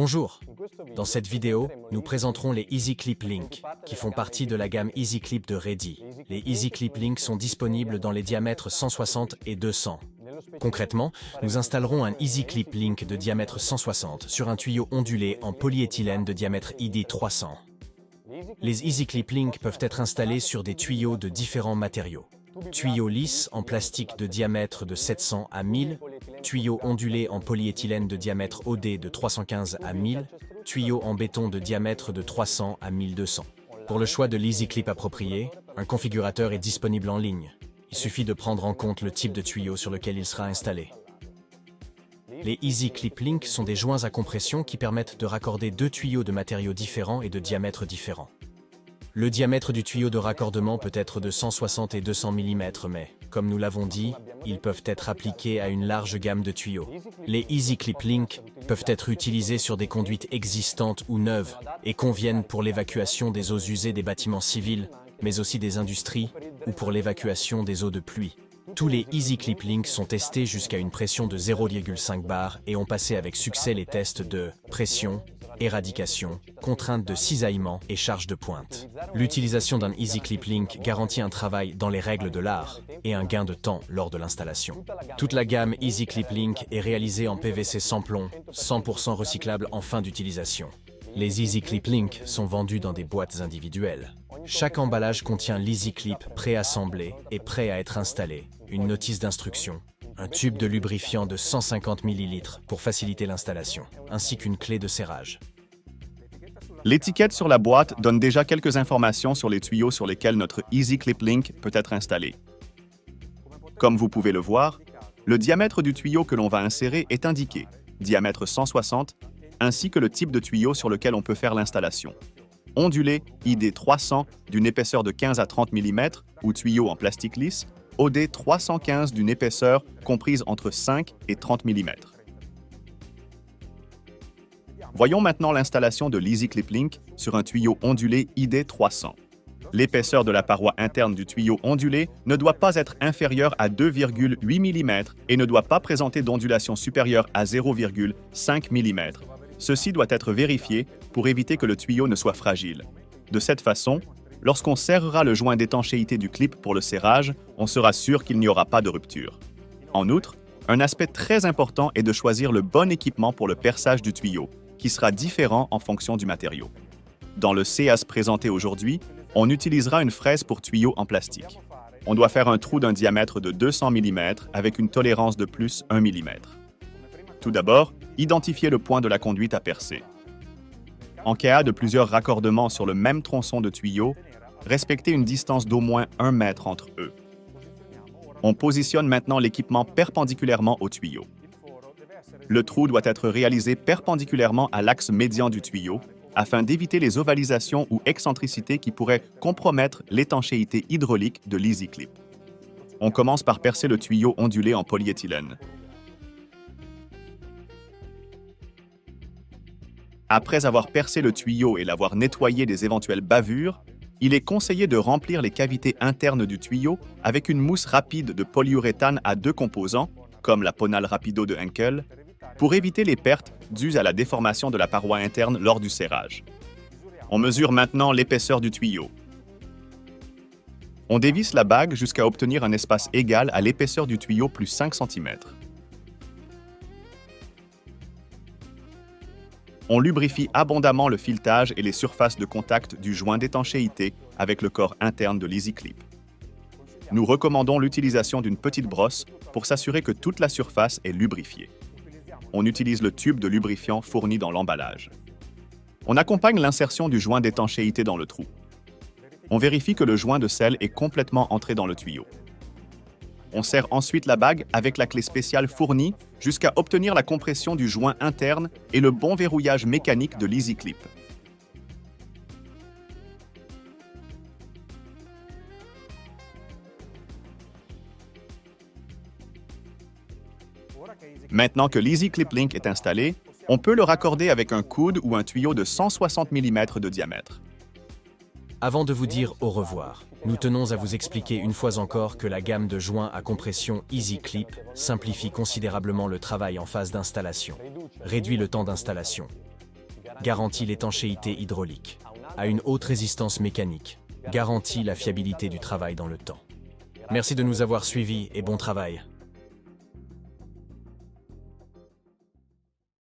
Bonjour. Dans cette vidéo, nous présenterons les EasyClip Link, qui font partie de la gamme EasyClip de Ready. Les EasyClip Link sont disponibles dans les diamètres 160 et 200. Concrètement, nous installerons un EasyClip Link de diamètre 160 sur un tuyau ondulé en polyéthylène de diamètre ID 300. Les EasyClip Link peuvent être installés sur des tuyaux de différents matériaux. Tuyaux lisses en plastique de diamètre de 700 à 1000, tuyaux ondulés en polyéthylène de diamètre OD de 315 à 1000, tuyaux en béton de diamètre de 300 à 1200. Pour le choix de l'EasyClip approprié, un configurateur est disponible en ligne. Il suffit de prendre en compte le type de tuyau sur lequel il sera installé. Les EasyClip Link sont des joints à compression qui permettent de raccorder deux tuyaux de matériaux différents et de diamètres différents. Le diamètre du tuyau de raccordement peut être de 160 et 200 mm, mais, comme nous l'avons dit, ils peuvent être appliqués à une large gamme de tuyaux. Les EasyClip Link peuvent être utilisés sur des conduites existantes ou neuves et conviennent pour l'évacuation des eaux usées des bâtiments civils, mais aussi des industries, ou pour l'évacuation des eaux de pluie. Tous les EasyClip Link sont testés jusqu'à une pression de 0,5 bar et ont passé avec succès les tests de pression, éradication, contrainte de cisaillement et charge de pointe. L'utilisation d'un EasyClip Link garantit un travail dans les règles de l'art et un gain de temps lors de l'installation. Toute la gamme EasyClip Link est réalisée en PVC sans plomb, 100% recyclable en fin d'utilisation. Les EasyClip Link sont vendus dans des boîtes individuelles. Chaque emballage contient l'EasyClip préassemblé et prêt à être installé, une notice d'instruction, un tube de lubrifiant de 150 ml pour faciliter l'installation, ainsi qu'une clé de serrage. L'étiquette sur la boîte donne déjà quelques informations sur les tuyaux sur lesquels notre EasyClip Link peut être installé. Comme vous pouvez le voir, le diamètre du tuyau que l'on va insérer est indiqué, diamètre 160, ainsi que le type de tuyau sur lequel on peut faire l'installation. Ondulé ID 300 d'une épaisseur de 15 à 30 mm ou tuyau en plastique lisse, OD 315 d'une épaisseur comprise entre 5 et 30 mm. Voyons maintenant l'installation de l'EasyClip Link sur un tuyau ondulé ID 300. L'épaisseur de la paroi interne du tuyau ondulé ne doit pas être inférieure à 2,8 mm et ne doit pas présenter d'ondulation supérieure à 0,5 mm. Ceci doit être vérifié pour éviter que le tuyau ne soit fragile. De cette façon, lorsqu'on serrera le joint d'étanchéité du clip pour le serrage, on sera sûr qu'il n'y aura pas de rupture. En outre, un aspect très important est de choisir le bon équipement pour le perçage du tuyau, qui sera différent en fonction du matériau. Dans le CEAS présenté aujourd'hui, on utilisera une fraise pour tuyau en plastique. On doit faire un trou d'un diamètre de 200 mm avec une tolérance de plus 1 mm. Tout d'abord, identifiez le point de la conduite à percer. En cas de plusieurs raccordements sur le même tronçon de tuyau, respectez une distance d'au moins 1 mètre entre eux. On positionne maintenant l'équipement perpendiculairement au tuyau. Le trou doit être réalisé perpendiculairement à l'axe médian du tuyau afin d'éviter les ovalisations ou excentricités qui pourraient compromettre l'étanchéité hydraulique de l'EasyClip. On commence par percer le tuyau ondulé en polyéthylène. Après avoir percé le tuyau et l'avoir nettoyé des éventuelles bavures, il est conseillé de remplir les cavités internes du tuyau avec une mousse rapide de polyuréthane à deux composants, comme la Ponal Rapido de Henkel, pour éviter les pertes dues à la déformation de la paroi interne lors du serrage. On mesure maintenant l'épaisseur du tuyau. On dévisse la bague jusqu'à obtenir un espace égal à l'épaisseur du tuyau plus 5 cm. On lubrifie abondamment le filetage et les surfaces de contact du joint d'étanchéité avec le corps interne de l'EasyClip. Nous recommandons l'utilisation d'une petite brosse pour s'assurer que toute la surface est lubrifiée. On utilise le tube de lubrifiant fourni dans l'emballage. On accompagne l'insertion du joint d'étanchéité dans le trou. On vérifie que le joint de sel est complètement entré dans le tuyau. On serre ensuite la bague avec la clé spéciale fournie jusqu'à obtenir la compression du joint interne et le bon verrouillage mécanique de l'EasyClip. Maintenant que l'EasyClip Link est installé, on peut le raccorder avec un coude ou un tuyau de 160 mm de diamètre. Avant de vous dire au revoir, nous tenons à vous expliquer une fois encore que la gamme de joints à compression EasyClip simplifie considérablement le travail en phase d'installation, réduit le temps d'installation, garantit l'étanchéité hydraulique. A une haute résistance mécanique, garantit la fiabilité du travail dans le temps. Merci de nous avoir suivis et bon travail.